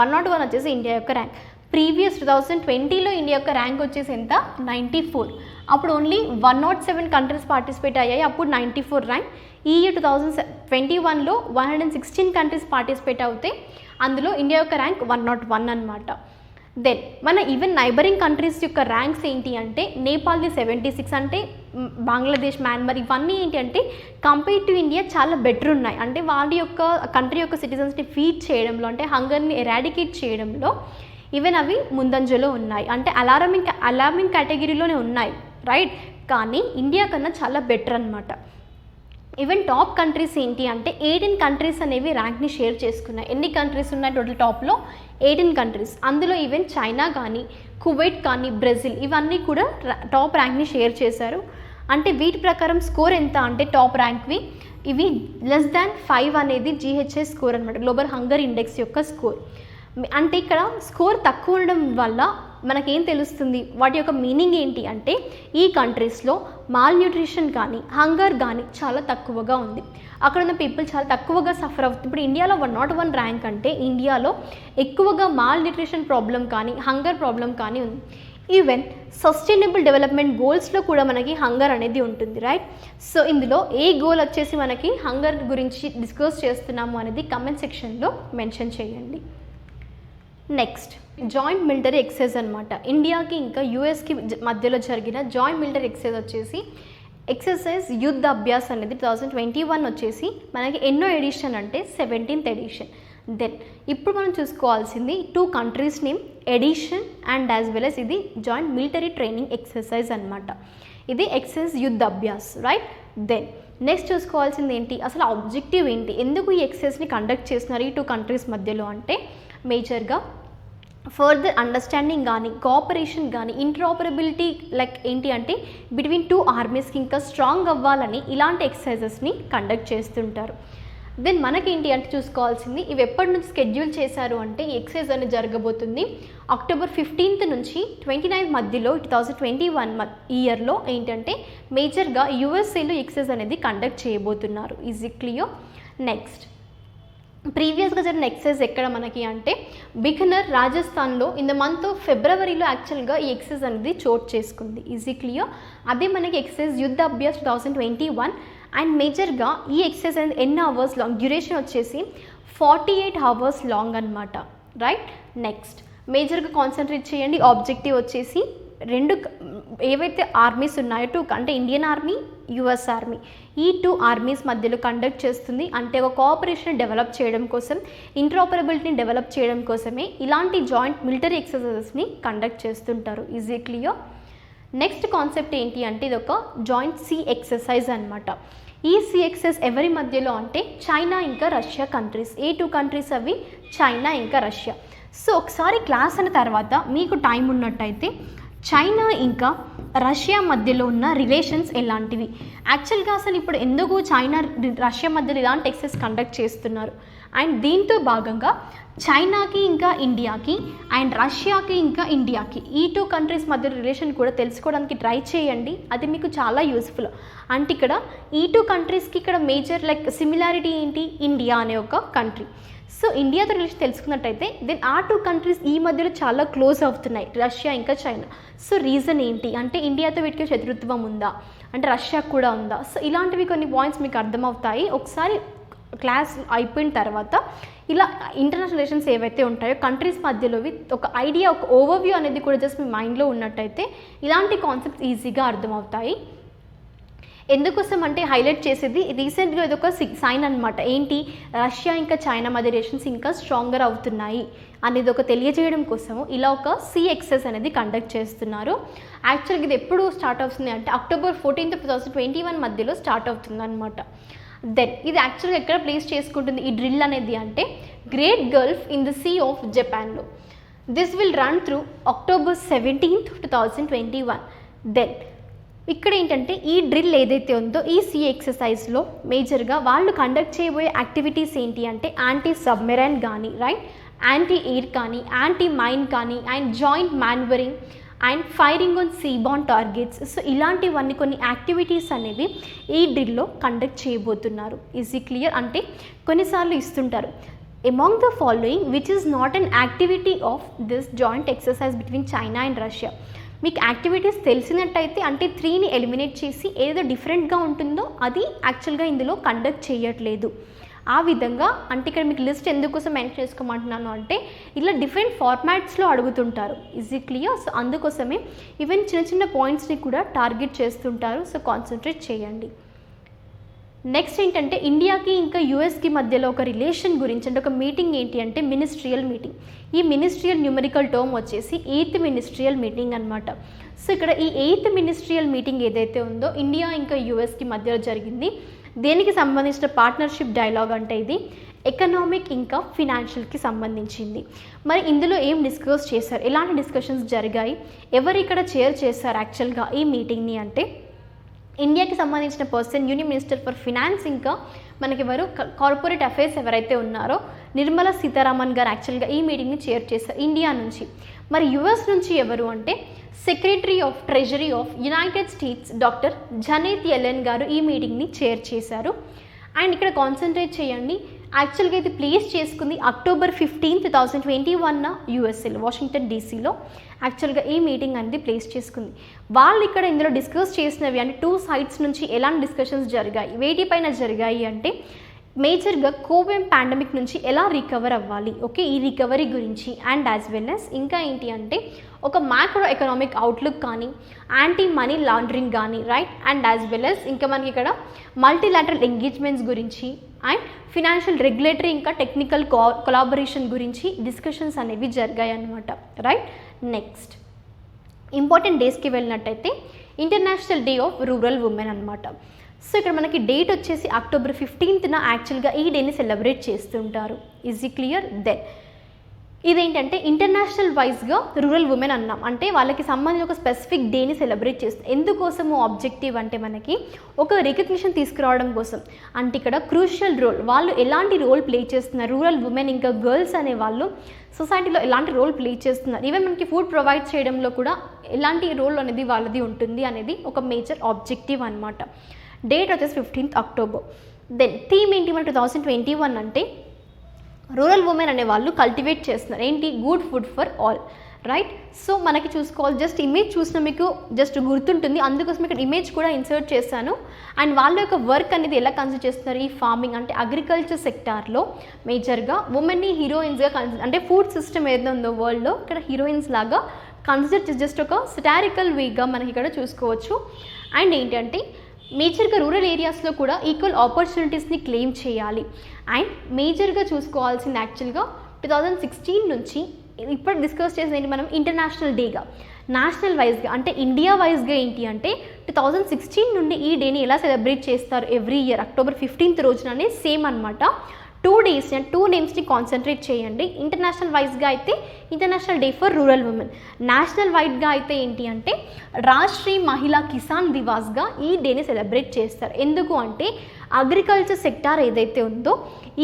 101 వచ్చేసి ఇండియా యొక్క ర్యాంక్. ప్రీవియస్ 2020లో ఇండియా యొక్క ర్యాంక్ వచ్చేసి ఎంత 94. అప్పుడు ఓన్లీ 107 కంట్రీస్ పార్టిసిపేట్ అయ్యాయి, అప్పుడు 94 ర్యాంక్. ఈ ఇయర్ 2021లో 116 కంట్రీస్ పార్టిసిపేట్ అవుతాయి, అందులో ఇండియా యొక్క ర్యాంక్ 101 అనమాట. దెన్ మన ఈవెన్ నైబరింగ్ కంట్రీస్ యొక్క ర్యాంక్స్ ఏంటి అంటే నేపాల్ది 76, అంటే బంగ్లాదేశ్, మయన్మార్ ఇవన్నీ ఏంటి అంటే కంపేర్ టు ఇండియా చాలా బెటర్ ఉన్నాయి. అంటే వాళ్ళ యొక్క కంట్రీ యొక్క సిటిజన్స్ని ఫీడ్ చేయడంలో అంటే హంగర్ని ఎరాడికేట్ చేయడంలో ఈవెన్ అవి ముందంజలో ఉన్నాయి, అంటే అలార్మింగ్ కేటగిరీలోనే ఉన్నాయి, రైట్. కానీ ఇండియా కన్నా చాలా బెటర్ అనమాట. ఈవెన్ టాప్ కంట్రీస్ ఏంటి అంటే 18 కంట్రీస్ అనేవి ర్యాంక్ని షేర్ చేసుకున్నాయి. ఎన్ని కంట్రీస్ ఉన్నాయి టోటల్ టాప్లో 18 కంట్రీస్. అందులో ఈవెన్ చైనా కానీ కువైట్ కానీ బ్రెజిల్ ఇవన్నీ కూడా టాప్ ర్యాంక్ని షేర్ చేశారు. అంటే వీటి ప్రకారం స్కోర్ ఎంత అంటే టాప్ ర్యాంక్వి ఇవి <5 అనేది GHI స్కోర్ అనమాట, గ్లోబల్ హంగర్ ఇండెక్స్ యొక్క స్కోర్. అంటే ఇక్కడ స్కోర్ తక్కువ ఉండడం వల్ల మనకేం తెలుస్తుంది, వాటి యొక్క మీనింగ్ ఏంటి అంటే ఈ కంట్రీస్లో మాల్ న్యూట్రిషన్ కానీ హంగర్ కానీ చాలా తక్కువగా ఉంది, అక్కడ ఉన్న పీపుల్ చాలా తక్కువగా సఫర్ అవుతుంది. ఇప్పుడు ఇండియాలో 101 ర్యాంక్ అంటే ఇండియాలో ఎక్కువగా మాల్ న్యూట్రిషన్ ప్రాబ్లం కానీ హంగర్ ప్రాబ్లం కానీ ఉంది. ఈవెన్ సస్టైనబుల్ డెవలప్మెంట్ గోల్స్లో కూడా మనకి హంగర్ అనేది ఉంటుంది, రైట్. సో ఇందులో ఏ గోల్ వచ్చేసి మనకి హంగర్ గురించి డిస్కస్ చేస్తున్నాము అనేది కమెంట్ సెక్షన్లో మెన్షన్ చేయండి. నెక్స్ట్ జాయింట్ మిలిటరీ ఎక్సైజ్ అనమాట. ఇండియాకి ఇంకా యూఎస్కి మధ్యలో జరిగిన జాయింట్ మిలిటరీ ఎక్సైజ్ వచ్చేసి ఎక్సర్సైజ్ యుద్ధ అభ్యాస్ అనేది 2021 వచ్చేసి మనకి ఎన్నో ఎడిషన్ అంటే 17th ఎడిషన్. దెన్ ఇప్పుడు మనం చూసుకోవాల్సింది 2 countries name edition and as well as ఇది జాయింట్ మిలిటరీ ట్రైనింగ్ ఎక్సర్సైజ్ అనమాట. ఇది ఎక్సైజ్ యుద్ధ అభ్యాస్, రైట్. దెన్ నెక్స్ట్ చూసుకోవాల్సింది ఏంటి, అసలు ఆబ్జెక్టివ్ ఏంటి, ఎందుకు ఈ ఎక్సైజ్ని కండక్ట్ చేస్తున్నారు ఈ 2 కంట్రీస్ మధ్యలో అంటే మేజర్గా ఫర్దర్ అండర్స్టాండింగ్ కానీ కోఆపరేషన్ కానీ ఇంటరాపరబిలిటీ లైక్ ఏంటి అంటే బిట్వీన్ 2 ఆర్మీస్కి ఇంకా స్ట్రాంగ్ అవ్వాలని ఇలాంటి ఎక్సర్సైజెస్ని కండక్ట్ చేస్తుంటారు. దెన్ మనకేంటి అంటే చూసుకోవాల్సింది ఇవి ఎప్పటి నుంచి షెడ్యూల్ చేశారు అంటే ఈ ఎక్సర్సైజ్ అనేది జరగబోతుంది అక్టోబర్ 15th నుంచి 29th మధ్యలో 2021 ఇయర్లో ఏంటంటే మేజర్గా యూఎస్ఏలో ఎక్సర్సైజ్ అనేది కండక్ట్ చేయబోతున్నారు. Is it clear? నెక్స్ట్ ప్రీవియస్గా జరిగిన ఎక్సైజ్ ఎక్కడ మనకి అంటే బికనర్ రాజస్థాన్లో ఇన్ ద మంత్ ఆఫ్ ఫిబ్రవరిలో యాక్చువల్గా ఈ ఎక్సైజ్ అనేది చోటు చేసుకుంది. Easy clear? అదే మనకి ఎక్సైజ్ యుద్ధ అభ్యాస్ 2021 అండ్ మేజర్గా ఈ ఎక్సైజ్ అనేది ఎన్ని అవర్స్ లాంగ్, డ్యూరేషన్ వచ్చేసి 48 hours లాంగ్ అనమాట, రైట్. నెక్స్ట్ మేజర్గా కాన్సన్ట్రేట్ చేయండి. ఆబ్జెక్టివ్ వచ్చేసి 2 ఏవైతే ఆర్మీస్ ఉన్నాయో 2 అంటే ఇండియన్ ఆర్మీ యుఎస్ ఆర్మీ ఈ 2 ఆర్మీస్ మధ్యలో కండక్ట్ చేస్తుంది. అంటే ఒక కోఆపరేషన్ డెవలప్ చేయడం కోసం ఇంటరాపరబిలిటీని డెవలప్ చేయడం కోసమే ఇలాంటి జాయింట్ మిలిటరీ ఎక్సర్సైజెస్ని కండక్ట్ చేస్తుంటారు. Easy clear? నెక్స్ట్ కాన్సెప్ట్ ఏంటి అంటే ఇది ఒక జాయింట్ సీ ఎక్సర్సైజ్ అనమాట. ఈ సీ ఎక్సర్సైజ్ ఎవరి మధ్యలో అంటే చైనా ఇంకా రష్యా కంట్రీస్. ఏ 2 కంట్రీస్ అవి? చైనా ఇంకా రష్యా. సో ఒకసారి క్లాస్ అయిన తర్వాత మీకు టైం ఉన్నట్టయితే చైనా ఇంకా రష్యా మధ్యలో ఉన్న రిలేషన్స్ ఎలాంటివి, యాక్చువల్గా అసలు ఇప్పుడు ఎందుకు చైనా రష్యా మధ్యలో ఇలాంటి ఎక్సైజ్ కండక్ట్ చేస్తున్నారు అండ్ దీంతో భాగంగా చైనాకి ఇంకా ఇండియాకి అండ్ రష్యాకి ఇంకా ఇండియాకి ఈ 2 కంట్రీస్ మధ్య రిలేషన్ కూడా తెలుసుకోవడానికి ట్రై చేయండి. అది మీకు చాలా యూస్ఫుల్. అంటే ఇక్కడ ఈ 2 కంట్రీస్కి ఇక్కడ మేజర్ లైక్ సిమిలారిటీ ఏంటి, ఇండియా అనే ఒక కంట్రీ. సో ఇండియాతో రిలేషన్ తెలుసుకున్నట్టయితే దెన్ ఆ 2 కంట్రీస్ ఈ మధ్యలో చాలా క్లోజ్ అవుతున్నాయి, రష్యా ఇంకా చైనా. సో రీజన్ ఏంటి అంటే ఇండియాతో వీటికి శత్రుత్వం ఉందా అంటే రష్యాకు కూడా ఉందా? సో ఇలాంటివి కొన్ని పాయింట్స్ మీకు అర్థమవుతాయి. ఒకసారి క్లాస్ అయిపోయిన తర్వాత ఇలా ఇంటర్నేషనల్ రిలేషన్స్ ఏవైతే ఉంటాయో కంట్రీస్ మధ్యలోవి ఒక ఐడియా, ఒక ఓవర్వ్యూ అనేది కూడా జస్ట్ మీ మైండ్లో ఉన్నట్టయితే ఇలాంటి కాన్సెప్ట్స్ ఈజీగా అర్థమవుతాయి. ఎందుకోసం అంటే హైలైట్ చేసేది రీసెంట్గా ఇది ఒక సైన్ అనమాట. ఏంటి, రష్యా ఇంకా చైనా మధ్య రిలేషన్స్ ఇంకా స్ట్రాంగర్ అవుతున్నాయి అనేది ఒక తెలియజేయడం కోసము ఇలా ఒక సీ ఎక్సైజ్ అనేది కండక్ట్ చేస్తున్నారు. యాక్చువల్గా ఇది ఎప్పుడు స్టార్ట్ అవుతుంది అంటే అక్టోబర్ 14th 2021 మధ్యలో స్టార్ట్ అవుతుంది అనమాట. దెన్ ఇది యాక్చువల్గా ఎక్కడ ప్లేస్ చేసుకుంటుంది ఈ డ్రిల్ అనేది అంటే great gulf in the sea of జపాన్లో. This will run through October 17th 2021. Then ఇక్కడ ఏంటంటే ఈ డ్రిల్ ఏదైతే ఉందో ఈ సీ ఎక్సర్సైజ్లో మేజర్గా వాళ్ళు కండక్ట్ చేయబోయే యాక్టివిటీస్ ఏంటి అంటే యాంటీ సబ్మెరైన్ కానీ, రైట్, యాంటీ ఎయిర్ కానీ, యాంటీ మైన్ కానీ and joint manoeuvring and firing on seaborne targets. So ఇలాంటివన్నీ కొన్ని యాక్టివిటీస్ అనేవి ఈ డ్రిల్లో కండక్ట్ చేయబోతున్నారు. Is it clear? అంటే కొన్నిసార్లు ఇస్తుంటారు among the following which is not an activity of this joint exercise between China and Russia. మీకు యాక్టివిటీస్ తెలిసినట్టయితే అంటే 3ని ఎలిమినేట్ చేసి ఏదో డిఫరెంట్గా ఉంటుందో అది యాక్చువల్గా ఇందులో కండక్ట్ చేయట్లేదు. ఆ విధంగా అంటే ఇక్కడ మీకు లిస్ట్ ఎందుకోసం మెన్షన్ చేసుకోమంటున్నాను అంటే ఇలా డిఫరెంట్ ఫార్మాట్స్లో అడుగుతుంటారు. Is it clear? సో అందుకోసమే ఈవెన్ చిన్న చిన్న పాయింట్స్ని కూడా టార్గెట్ చేస్తుంటారు. సో కాన్సన్ట్రేట్ చేయండి. నెక్స్ట్ ఏంటంటే ఇండియాకి ఇంకా యూఎస్కి మధ్యలో ఒక రిలేషన్ గురించి అంటే ఒక మీటింగ్ ఏంటి అంటే మినిస్ట్రియల్ మీటింగ్. ఈ మినిస్ట్రియల్ న్యూమరికల్ టర్మ్ వచ్చేసి 8th మినిస్ట్రియల్ మీటింగ్ అనమాట. సో ఇక్కడ ఈ 8th మినిస్ట్రియల్ మీటింగ్ ఏదైతే ఉందో ఇండియా ఇంకా యూఎస్కి మధ్యలో జరిగింది. దేనికి సంబంధించిన పార్ట్నర్షిప్ డైలాగ్ అంటే ఇది ఎకనామిక్ ఇంకా ఫినాన్షియల్కి సంబంధించింది. మరి ఇందులో ఏం డిస్కస్ చేశారు, ఎలాంటి డిస్కషన్స్ జరిగాయి, ఎవరు ఇక్కడ చైర్ చేశారు యాక్చువల్గా ఈ మీటింగ్ని అంటే ఇండియాకి సంబంధించిన person union minister for finance ఇంకా మనకి ఎవరు కార్పొరేట్ అఫైర్స్ ఎవరైతే ఉన్నారో నిర్మలా సీతారామన్ గారు యాక్చువల్గా ఈ మీటింగ్ని చైర్ చేశారు ఇండియా నుంచి. మరి యుఎస్ నుంచి ఎవరు అంటే secretary of treasury of United States doctor Janet Yellen గారు ఈ మీటింగ్ని చైర్ చేశారు. అండ్ ఇక్కడ కాన్సన్ట్రేట్ చేయండి, యాక్చువల్గా ఇది ప్లేస్ చేసుకుంది అక్టోబర్ 15th 2021 యూఎస్ఏలో వాషింగ్టన్ డీసీలో యాక్చువల్గా ఈ మీటింగ్ అనేది ప్లేస్ చేసుకుంది. వాళ్ళు ఇక్కడ ఇందులో డిస్కస్ చేసినవి అంటే 2 sides నుంచి ఎలాంటి డిస్కషన్స్ జరిగాయి, వేటిపైన జరిగాయి అంటే మేజర్గా కోవిడ్ పాండమిక్ నుంచి ఎలా రికవర్ అవ్వాలి, ఓకే, ఈ రికవరీ గురించి అండ్ యాజ్ వెల్ యాజ్ ఇంకా ఏంటి అంటే ఒక మ్యాక్రో ఎకనామిక్ అవుట్లుక్ కానీ యాంటీ మనీ లాండరింగ్ కానీ right, and as well as ఇంకా మనకి ఇక్కడ మల్టీలాటరల్ ఎంగేజ్మెంట్స్ గురించి అండ్ ఫినాన్షియల్ రెగ్యులేటరీ ఇంకా టెక్నికల్ కొలాబరేషన్ గురించి డిస్కషన్స్ అనేవి జరిగాయి అన్నమాట. రైట్, నెక్స్ట్ ఇంపార్టెంట్ డేస్కి వెళ్ళినట్టయితే international day of rural women అనమాట. సో ఇక్కడ మనకి డేట్ వచ్చేసి అక్టోబర్ 15th యాక్చువల్గా ఈ డేని సెలబ్రేట్ చేస్తుంటారు. ఈజ్ ఈ క్లియర్? దెన్ ఇదేంటంటే ఇంటర్నేషనల్ వైజ్గా రూరల్ ఉమెన్ అన్నాం అంటే వాళ్ళకి సంబంధించిన ఒక స్పెసిఫిక్ డేని సెలబ్రేట్ చేస్తాం. ఎందుకోసము ఆబ్జెక్టివ్ అంటే మనకి ఒక రికగ్నిషన్ తీసుకురావడం కోసం. అంటే ఇక్కడ క్రూషియల్ రోల్, వాళ్ళు ఎలాంటి రోల్ ప్లే చేస్తున్నారు, రూరల్ ఉమెన్ ఇంకా గర్ల్స్ అనే వాళ్ళు సొసైటీలో ఎలాంటి రోల్ ప్లే చేస్తున్నారు, ఈవెన్ మనకి ఫుడ్ ప్రొవైడ్ చేయడంలో కూడా ఎలాంటి రోల్ అనేది వాళ్ళది ఉంటుంది అనేది ఒక మేజర్ ఆబ్జెక్టివ్ అనమాట. డేట్ వచ్చేసి 15th అక్టోబర్. దెన్ థీమ్ ఏంటి మన 2021 అంటే రూరల్ ఉమెన్ అనే వాళ్ళు కల్టివేట్ చేస్తున్నారు ఏంటి, good food for all. Right, so మనకి చూసుకోవాలి, జస్ట్ ఇమేజ్ చూసిన మీకు జస్ట్ గుర్తుంటుంది, అందుకోసం ఇక్కడ ఇమేజ్ కూడా ఇన్సర్ట్ చేశాను. అండ్ వాళ్ళ యొక్క వర్క్ అనేది ఎలా కన్సిడర్ చేస్తున్నారు, ఈ ఫార్మింగ్ అంటే అగ్రికల్చర్ సెక్టార్లో మేజర్గా ఉమెన్ని హీరోయిన్స్గా అంటే ఫుడ్ సిస్టమ్ ఏదైతే ఉందో వరల్డ్లో ఇక్కడ హీరోయిన్స్ లాగా కన్సిడర్ చేసి జస్ట్ ఒక స్టారికల్ వేగా మనకి ఇక్కడ చూసుకోవచ్చు. అండ్ ఏంటంటే మేజర్గా రూరల్ ఏరియాస్లో కూడా ఈక్వల్ ఆపర్చునిటీస్ని క్లెయిమ్ చేయాలి. అండ్ మేజర్గా చూసుకోవాల్సింది యాక్చువల్గా 2016 నుంచి ఇప్పుడు డిస్కస్ చేసేది మనం ఇంటర్నేషనల్ డేగా నేషనల్ వైజ్గా అంటే ఇండియా వైజ్గా ఏంటి అంటే 2016 నుండి ఈ డేని ఎలా సెలబ్రేట్ చేస్తారు ఎవ్రీ ఇయర్ అక్టోబర్ 15th రోజుననే సేమ్ అనమాట. 2 days 2 నేమ్స్ని కాన్సన్ట్రేట్ చేయండి. ఇంటర్నేషనల్ వైజ్గా అయితే international day for rural women, national వైడ్గా అయితే ఏంటి అంటే రాష్ట్రీయ మహిళా కిసాన్ దివాస్గా ఈ డేని సెలబ్రేట్ చేస్తారు. ఎందుకు అంటే అగ్రికల్చర్ సెక్టార్ ఏదైతే ఉందో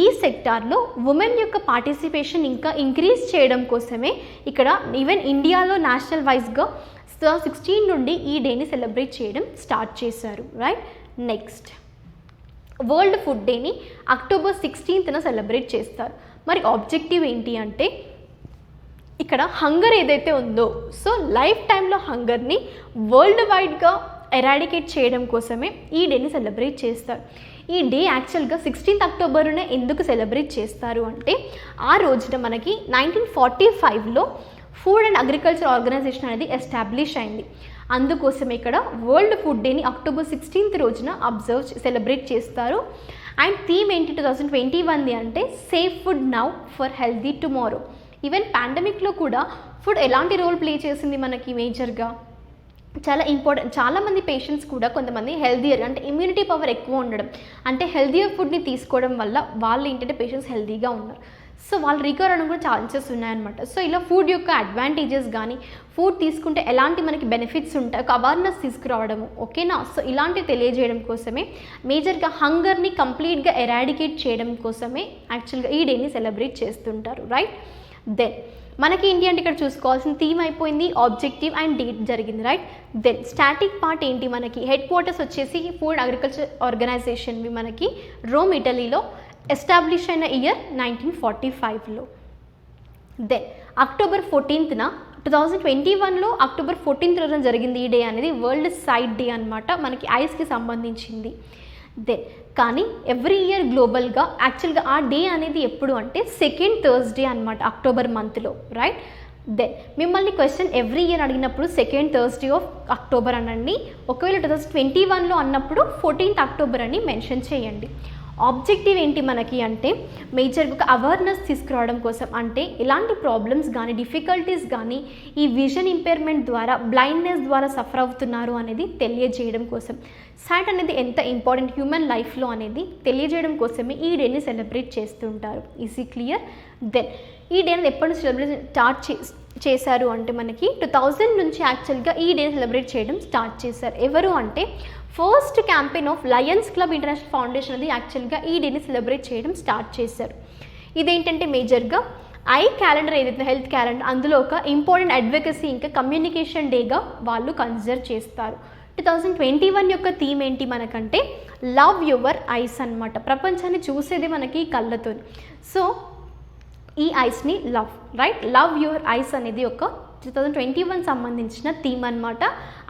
ఈ సెక్టార్లో ఉమెన్ యొక్క పార్టిసిపేషన్ ఇంకా ఇంక్రీజ్ చేయడం కోసమే ఇక్కడ ఈవెన్ ఇండియాలో నేషనల్ వైజ్గా 2016 నుండి ఈ డేని సెలబ్రేట్ చేయడం స్టార్ట్ చేశారు. రైట్, నెక్స్ట్ వరల్డ్ ఫుడ్ డేని అక్టోబర్ 16th సెలబ్రేట్ చేస్తారు. మరి ఆబ్జెక్టివ్ ఏంటి అంటే ఇక్కడ హంగర్ ఏదైతే ఉందో సో లైఫ్ టైంలో హంగర్ని వరల్డ్ వైడ్గా ఎరాడికేట్ చేయడం కోసమే ఈ డేని సెలబ్రేట్ చేస్తారు. ఈ డే యాక్చువల్గా 16th అక్టోబర్నే ఎందుకు సెలబ్రేట్ చేస్తారు అంటే ఆ రోజున మనకి 1945లో ఫుడ్ అండ్ అగ్రికల్చర్ ఆర్గనైజేషన్ అనేది ఎస్టాబ్లిష్ అయింది. అందుకోసం ఇక్కడ వరల్డ్ ఫుడ్ డేని అక్టోబర్ 16th రోజున సెలబ్రేట్ చేస్తారు. అండ్ థీమ్ ఏంటి 2021 అంటే safe food now for healthy tomorrow. Even పాండమిక్లో కూడా ఫుడ్ ఎలాంటి రోల్ ప్లే చేసింది మనకి మేజర్గా చాలా ఇంపార్టెంట్. చాలామంది పేషెంట్స్ కూడా కొంతమంది హెల్దియర్ అంటే ఇమ్యూనిటీ పవర్ ఎక్కువ ఉండడం అంటే హెల్దియర్ ఫుడ్ని తీసుకోవడం వల్ల వాళ్ళు ఏంటంటే పేషెంట్స్ హెల్దీగా ఉన్నారు. సో వాళ్ళు రికవర్ అవ్వడం కూడా ఛాన్సెస్ ఉన్నాయన్నమాట. సో ఇలా ఫుడ్ యొక్క అడ్వాంటేజెస్ కానీ ఫుడ్ తీసుకుంటే ఎలాంటి మనకి బెనిఫిట్స్ ఉంటాయి ఒక అవేర్నెస్ తీసుకురావడము, ఓకేనా. సో ఇలాంటివి తెలియజేయడం కోసమే మేజర్గా హంగర్ని కంప్లీట్గా ఎరాడికేట్ చేయడం కోసమే యాక్చువల్గా ఈ డేని సెలబ్రేట్ చేస్తుంటారు. రైట్, దెన్ మనకి ఏంటి అంటే ఇక్కడ చూసుకోవాల్సిన థీమ్ అయిపోయింది, ఆబ్జెక్టివ్ అండ్ డేట్ జరిగింది. రైట్, దెన్ స్టాటిక్ పార్ట్ ఏంటి మనకి హెడ్ క్వార్టర్స్ వచ్చేసి ఫుడ్ అగ్రికల్చర్ ఆర్గనైజేషన్వి మనకి రోమ్ ఇటలీలో ఎస్టాబ్లిష్ అయిన ఇయర్ 1945లో. దెన్ అక్టోబర్ 14th 2021లో అక్టోబర్ 14th రోజున జరిగింది ఈ డే అనేది వరల్డ్ సైట్ డే అనమాట, మనకి ఐస్కి సంబంధించింది. దెన్ కానీ ఎవ్రీ ఇయర్ గ్లోబల్గా యాక్చువల్గా ఆ డే అనేది ఎప్పుడు అంటే సెకండ్ థర్స్డే అనమాట అక్టోబర్ మంత్లో. రైట్, దెన్ మిమ్మల్ని క్వశ్చన్ ఎవ్రీ ఇయర్ అడిగినప్పుడు సెకండ్ థర్స్డే ఆఫ్ అక్టోబర్ అనండి, ఒకవేళ 2021లో అన్నప్పుడు 14th అక్టోబర్ అని మెన్షన్ చేయండి. ఆబ్జెక్టివ్ ఏంటి మనకి అంటే మేజర్గా ఒక అవేర్నెస్ తీసుకురావడం కోసం అంటే ఇలాంటి ప్రాబ్లమ్స్ కానీ డిఫికల్టీస్ కానీ ఈ విజన్ ఇంపైర్మెంట్ ద్వారా బ్లైండ్నెస్ ద్వారా సఫర్ అవుతున్నారు అనేది తెలియజేయడం కోసం. సైట్ అనేది ఎంత ఇంపార్టెంట్ హ్యూమన్ లైఫ్లో అనేది తెలియజేయడం కోసమే ఈ డేని సెలబ్రేట్ చేస్తుంటారు. Easy clear? దెన్ ఈ డే అనేది ఎప్పటి నుంచి సెలబ్రేట్ స్టార్ట్ చేశారు అంటే మనకి 2000 నుంచి యాక్చువల్గా ఈ డేని సెలబ్రేట్ చేయడం స్టార్ట్ చేశారు. ఎవరు అంటే first campaign of Lions club international foundation అనేది యాక్చువల్గా ఈ డేని సెలబ్రేట్ చేయడం స్టార్ట్ చేశారు. ఇదేంటంటే మేజర్గా ఐ క్యాలెండర్ ఏదైతే హెల్త్ క్యాలెండర్ అందులో ఒక ఇంపార్టెంట్ అడ్వకసీ ఇంకా కమ్యూనికేషన్ డేగా వాళ్ళు కన్సిడర్ చేస్తారు. 2021 యొక్క థీమ్ ఏంటి మనకంటే లవ్ యువర్ ఐస్ అనమాట. ప్రపంచాన్ని చూసేది మనకి కళ్ళతో, సో ఈ ఐస్ని love, right, love your eyes అనేది ఒక 2021 సంబంధించిన థీమ్ అనమాట.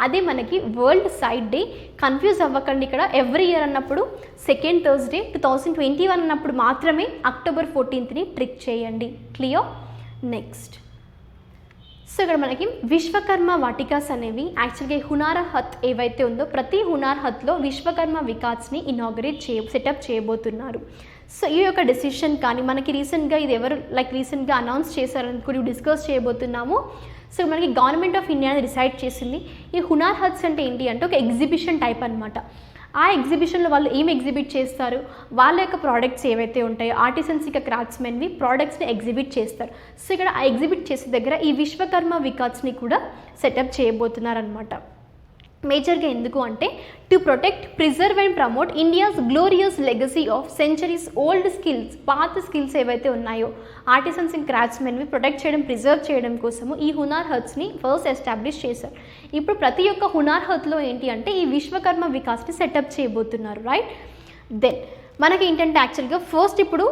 అదే మనకి వరల్డ్ సైట్ డే. కన్ఫ్యూజ్ అవ్వకండి, ఇక్కడ ఎవ్రీ ఇయర్ అన్నప్పుడు సెకండ్ థర్స్డే, 2021 అన్నప్పుడు మాత్రమే అక్టోబర్ 14ని ట్రిక్ చేయండి. క్లియర్? నెక్స్ట్, సో ఇక్కడ మనకి విశ్వకర్మ వాటికాస్ అనేవి యాక్చువల్గా హునార్ హత్ ఏవైతే ఉందో ప్రతి హునార్ హత్లో విశ్వకర్మ వికాస్ని సెటప్ చేయబోతున్నారు. సో ఈ యొక్క డెసిషన్ కానీ మనకి రీసెంట్గా ఇది ఎవరు రీసెంట్గా అనౌన్స్ చేశారని కూడా డిస్కస్ చేయబోతున్నాము. సో మనకి గవర్నమెంట్ ఆఫ్ ఇండియా డిసైడ్ చేసింది. ఈ హునార్ హత్స్ అంటే ఏంటి అంటే ఒక ఎగ్జిబిషన్ టైప్ అనమాట. ఆ ఎగ్జిబిషన్లో వాళ్ళు ఏం ఎగ్జిబిట్ చేస్తారు, వాళ్ళ యొక్క ప్రోడక్ట్స్ ఏవైతే ఉంటాయో ఆర్టిసన్స్ ఇక క్రాఫ్ట్స్మెన్వి ప్రోడక్ట్స్ని ఎగ్జిబిట్ చేస్తారు. సో ఇక్కడ ఆ ఎగ్జిబిట్ చేసే దగ్గర ఈ విశ్వకర్మ వికాస్ని కూడా సెటప్ చేయబోతున్నారనమాట. మేజర్గా ఎందుకు అంటే to protect, preserve and promote India's glorious legacy of centuries old skills, పాత స్కిల్స్ ఏవైతే ఉన్నాయో ఆర్టిసన్స్ అండ్ క్రాఫ్ట్స్మెన్వి ప్రొటెక్ట్ చేయడం, ప్రిజర్వ్ చేయడం కోసము ఈ హునార్ హత్స్ని ఫస్ట్ ఎస్టాబ్లిష్ చేశారు. ఇప్పుడు ప్రతి ఒక్క హునార్ హత్లో ఏంటి అంటే ఈ విశ్వకర్మ వికాస్ని సెటప్ చేయబోతున్నారు, రైట్? దెన్ మనకి ఏంటంటే యాక్చువల్గా ఫస్ట్ ఇప్పుడు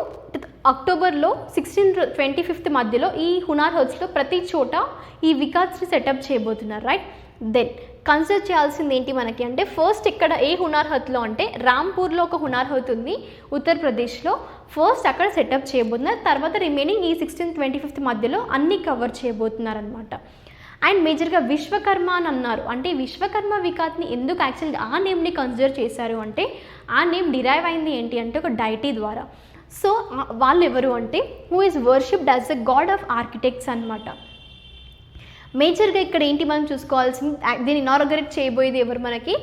అక్టోబర్లో 16-25 మధ్యలో ఈ హునార్ హత్స్లో ప్రతి చోట ఈ వికాస్ని సెటప్ చేయబోతున్నారు, రైట్? దెన్ కన్సిడర్ చేయాల్సింది ఏంటి మనకి అంటే ఫస్ట్ ఇక్కడ ఏ హునార్ హత్లో అంటే రాంపూర్లో ఒక హునార్ హత్ ఉంది ఉత్తరప్రదేశ్లో. ఫస్ట్ అక్కడ సెటప్ చేయబోతున్నారు, తర్వాత రిమైనింగ్ ఈ 16-25 మధ్యలో అన్నీ కవర్ చేయబోతున్నారు అనమాట. అండ్ మేజర్గా విశ్వకర్మ అని అన్నారు అంటే విశ్వకర్మ వికాస్ని ఎందుకు యాక్చువల్గా ఆ నేమ్ని కన్సిడర్ చేశారు అంటే ఆ నేమ్ డిరైవ్ అయింది ఏంటి అంటే ఒక డైటీ ద్వారా. సో వాళ్ళు ఎవరు అంటే who is worshipped as the God of architects అనమాట. మేజర్గా ఇక్కడ ఏంటి మనం చూసుకోవాల్సింది, దీన్ని ఇనాగరేట్ చేయబోయేది ఎవరు మనకి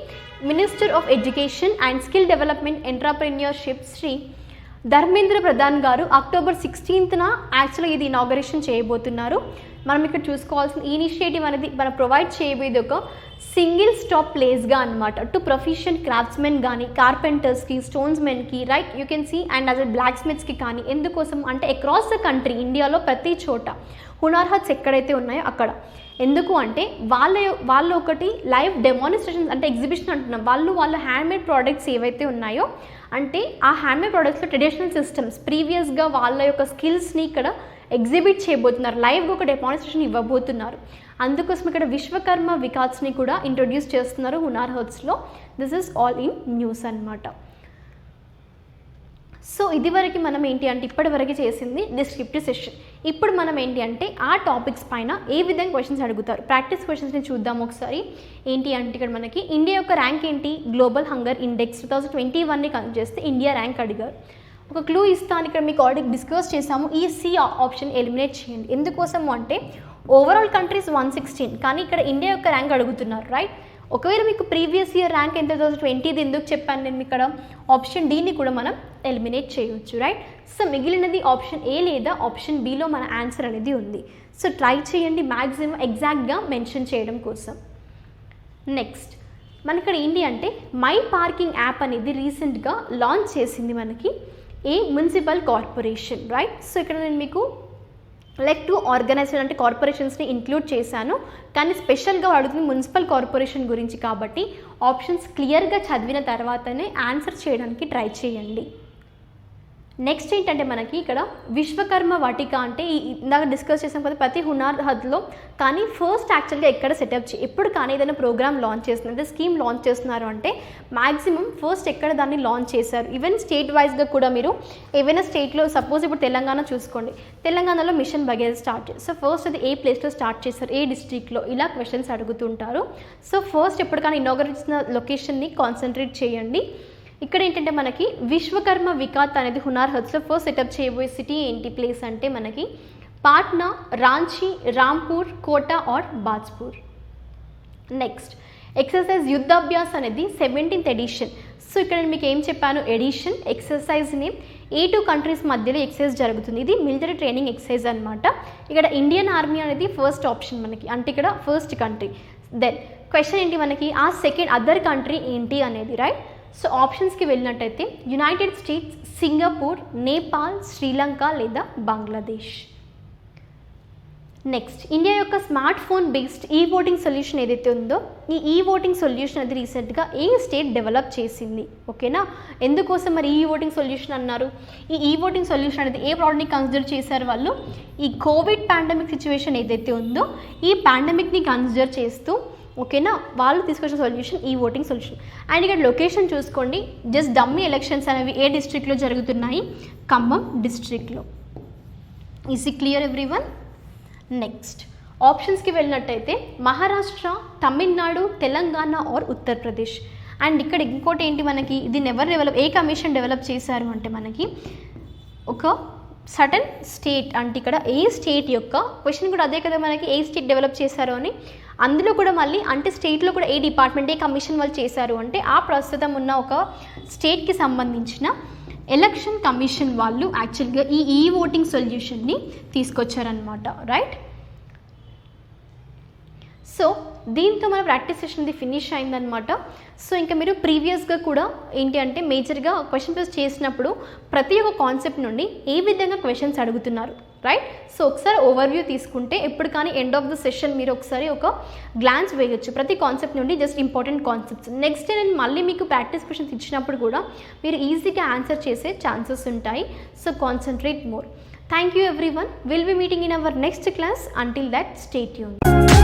minister of education and skill development entrepreneurship Shri Dharmendra Pradhan garu October 16న యాక్చువల్గా ఇది ఇనాగరేషన్ చేయబోతున్నారు. మనం ఇక్కడ చూసుకోవాల్సిన ఇనిషియేటివ్ అనేది మనం ప్రొవైడ్ చేయబోయేది ఒక సింగిల్ స్టాప్ ప్లేస్గా అనమాట టు ప్రొఫెషనల్ క్రాఫ్ట్స్మెన్ కానీ కార్పెంటర్స్కి, స్టోన్స్మెన్కి, right you can see and అదే బ్లాక్ స్మిత్స్కి కానీ. ఎందుకోసం అంటే అక్రాస్ ద కంట్రీ ఇండియాలో ప్రతి చోట హునార్ హత్స్ ఎక్కడైతే ఉన్నాయో అక్కడ. ఎందుకు అంటే వాళ్ళు ఒకటి లైవ్ డెమాన్స్ట్రేషన్స్ అంటే ఎగ్జిబిషన్ అంటున్నాం, వాళ్ళ హ్యాండ్మేడ్ ప్రోడక్ట్స్ ఏవైతే ఉన్నాయో అంటే ఆ హ్యాండ్మేడ్ ప్రోడక్ట్స్లో ట్రెడిషనల్ సిస్టమ్స్ ప్రీవియస్గా వాళ్ళ యొక్క స్కిల్స్ని ఇక్కడ ఎగ్జిబిట్ చేయబోతున్నారు, లైవ్గా ఒక డెమాన్స్ట్రేషన్ ఇవ్వబోతున్నారు. అందుకోసం ఇక్కడ విశ్వకర్మ వికాస్ని కూడా ఇంట్రొడ్యూస్ చేస్తున్నారు హునార్ హత్స్లో. This is all in news అనమాట. సో ఇదివరకు మనం ఏంటి అంటే ఇప్పటివరకు చేసింది డిస్క్రిప్టివ్ సెషన్. ఇప్పుడు మనం ఏంటి అంటే ఆ టాపిక్స్ పైన ఏ విధంగా క్వశ్చన్స్ అడుగుతారు, ప్రాక్టీస్ క్వశ్చన్స్ని చూద్దాం ఒకసారి. ఏంటి అంటే ఇక్కడ మనకి ఇండియా యొక్క ర్యాంక్ ఏంటి, గ్లోబల్ హంగర్ ఇండెక్స్ 2021ని కన్సిడర్ చేస్తే ఇండియా ర్యాంక్ అడిగారు. ఒక క్లూ ఇస్తాను, ఇక్కడ మీకు ఆల్రెడీ డిస్కస్ చేసాము, ఈ సి ఆప్షన్ ఎలిమినేట్ చేయండి. ఎందుకోసము అంటే ఓవరాల్ కంట్రీస్ 116 కానీ ఇక్కడ ఇండియా యొక్క ర్యాంక్ అడుగుతున్నారు, రైట్? ఒకవేళ మీకు ప్రీవియస్ ఇయర్ ర్యాంక్ ఎంత 2020ది ఎందుకు చెప్పాను నేను ఇక్కడ ఆప్షన్ డీని కూడా మనం ఎలిమినేట్ చేయవచ్చు, రైట్? సో మిగిలినది ఆప్షన్ ఏ లేదా ఆప్షన్ బిలో మన ఆన్సర్ అనేది ఉంది. సో ట్రై చేయండి మ్యాక్సిమం ఎగ్జాక్ట్గా మెన్షన్ చేయడం కోసం. నెక్స్ట్ మనకి ఇక్కడ ఏంటి అంటే మై పార్కింగ్ యాప్ అనేది రీసెంట్గా లాంచ్ చేసింది మనకి ఏ మున్సిపల్ కార్పొరేషన్, రైట్? సో ఇక్కడ నేను మీకు లైక్ 2 ఆర్గనైజేషన్ అంటే కార్పొరేషన్స్ని ఇంక్లూడ్ చేశాను, కానీ స్పెషల్గా అడుగుతుంది మున్సిపల్ కార్పొరేషన్ గురించి కాబట్టి ఆప్షన్స్ క్లియర్గా చదివిన తర్వాతనే ఆన్సర్ చేయడానికి ట్రై చేయండి. నెక్స్ట్ ఏంటంటే మనకి ఇక్కడ విశ్వకర్మ వాటిక అంటే ఇందాక డిస్కస్ చేసాం కదా ప్రతి హునార్ హత్లో, కానీ ఫస్ట్ యాక్చువల్గా ఎక్కడ సెటప్ ఎప్పుడు కానీ ఏదైనా ప్రోగ్రామ్ లాంచ్ చేస్తున్నారు అంటే స్కీమ్ లాంచ్ చేస్తున్నారు అంటే మ్యాక్సిమం ఫస్ట్ ఎక్కడ దాన్ని లాంచ్ చేశారు. ఈవెన్ స్టేట్ వైజ్గా కూడా మీరు ఏవైనా స్టేట్లో సపోజ్ ఇప్పుడు తెలంగాణ చూసుకోండి, తెలంగాణలో మిషన్ భగీరథ స్టార్ట్ చేసి సో ఫస్ట్ అది ఏ ప్లేస్లో స్టార్ట్ చేశారు, ఏ డిస్ట్రిక్ట్లో, ఇలా క్వశ్చన్స్ అడుగుతుంటారు. సో ఫస్ట్ ఎప్పటికైనా ఇనాగరేట్ చేసిన లొకేషన్ని కాన్సన్ట్రేట్ చేయండి. ఇక్కడ ఏంటంటే మనకి విశ్వకర్మ వికాస్ అనేది హునార్ హత్స్లో ఫస్ట్ సెటప్ చేయబోయే సిటీ ఏంటి ప్లేస్ అంటే మనకి Patna, Ranchi, Rampur, Kota or Bajpur. Next exercise Yudh Abhyas అనేది 17th ఎడిషన్. సో ఇక్కడ నేను మీకు ఏం చెప్పాను, ఎడిషన్ ఎక్సర్సైజ్ని ఏ 2 కంట్రీస్ మధ్యలో ఎక్సర్సైజ్ జరుగుతుంది, ఇది మిలిటరీ ట్రైనింగ్ ఎక్సర్సైజ్ అనమాట. ఇక్కడ ఇండియన్ ఆర్మీ అనేది ఫస్ట్ ఆప్షన్ మనకి, అంటే ఇక్కడ ఫస్ట్ కంట్రీ. దెన్ క్వశ్చన్ ఏంటి మనకి ఆ సెకండ్ అదర్ కంట్రీ ఏంటి అనేది, రైట్? సో ఆప్షన్స్కి వెళ్ళినట్టయితే United States, Singapore, Nepal, Sri Lanka లేదా బంగ్లాదేశ్. నెక్స్ట్ ఇండియా యొక్క smart phone based e voting solution ఏదైతే ఉందో ఈ ఓటింగ్ సొల్యూషన్ అది రీసెంట్గా ఏ స్టేట్ డెవలప్ చేసింది, ఓకేనా. ఎందుకోసం మరి ఈ ఓటింగ్ సొల్యూషన్ అన్నారు? ఈ ఓటింగ్ సొల్యూషన్ అనేది ఏ ప్రోడక్ట్ని కన్సిడర్ చేశారు వాళ్ళు? ఈ కోవిడ్ పాండమిక్ సిచ్యువేషన్ ఏదైతే ఉందో ఈ పాండమిక్ని కన్సిడర్ చేస్తూ, ఓకేనా, వాళ్ళు తీసుకొచ్చిన solution e voting solution. And ఇక్కడ లొకేషన్ చూసుకోండి, జస్ట్ డమ్మీ ఎలక్షన్స్ అనేవి ఏ డిస్ట్రిక్ట్లో జరుగుతున్నాయి? ఖమ్మం డిస్ట్రిక్ట్లో. Is it clear everyone? Next ఆప్షన్స్కి వెళ్ళినట్టయితే మహారాష్ట్ర, తమిళనాడు, తెలంగాణ ఆర్ ఉత్తరప్రదేశ్. అండ్ ఇక్కడ ఇంకోటి ఏంటి మనకి, దీన్ని ఎవరు ఏ కమిషన్ డెవలప్ చేశారు అంటే మనకి ఒక సడన్ స్టేట్, అంటే ఇక్కడ ఏ స్టేట్ యొక్క క్వశ్చన్ కూడా అదే కదా మనకి, ఏ స్టేట్ డెవలప్ చేశారు అని. అందులో కూడా మళ్ళీ అంటే స్టేట్లో కూడా ఏ డిపార్ట్మెంట్ ఏ కమిషన్ వాళ్ళు చేశారు అంటే ఆ ప్రస్తుతం ఉన్న ఒక స్టేట్కి సంబంధించిన ఎలక్షన్ కమిషన్ వాళ్ళు యాక్చువల్గా ఈ ఓటింగ్ సొల్యూషన్ని తీసుకొచ్చారనమాట, రైట్. సో దీంతో మన ప్రాక్టీస్ సెషన్ది ఫినిష్ అయిందనమాట. సో ఇంకా మీరు ప్రీవియస్గా కూడా ఏంటి అంటే మేజర్గా క్వశ్చన్ పేపర్స్ చేసినప్పుడు ప్రతి ఒక్క కాన్సెప్ట్ నుండి ఏ విధంగా క్వశ్చన్స్ అడుగుతున్నారు, రైట్. సో ఒకసారి ఓవర్వ్యూ తీసుకుంటే ఎప్పుడు కానీ ఎండ్ ఆఫ్ ద సెషన్ మీరు ఒకసారి ఒక గ్లాన్స్ వేయొచ్చు ప్రతి కాన్సెప్ట్ నుండి, just important concepts. Next day నేను మళ్ళీ మీకు ప్రాక్టీస్ క్వశ్చన్స్ ఇచ్చినప్పుడు కూడా మీరు ఈజీగా ఆన్సర్ చేసే ఛాన్సెస్ ఉంటాయి. So concentrate more. Thank you everyone. We'll be meeting in our next class. Until that, stay tuned.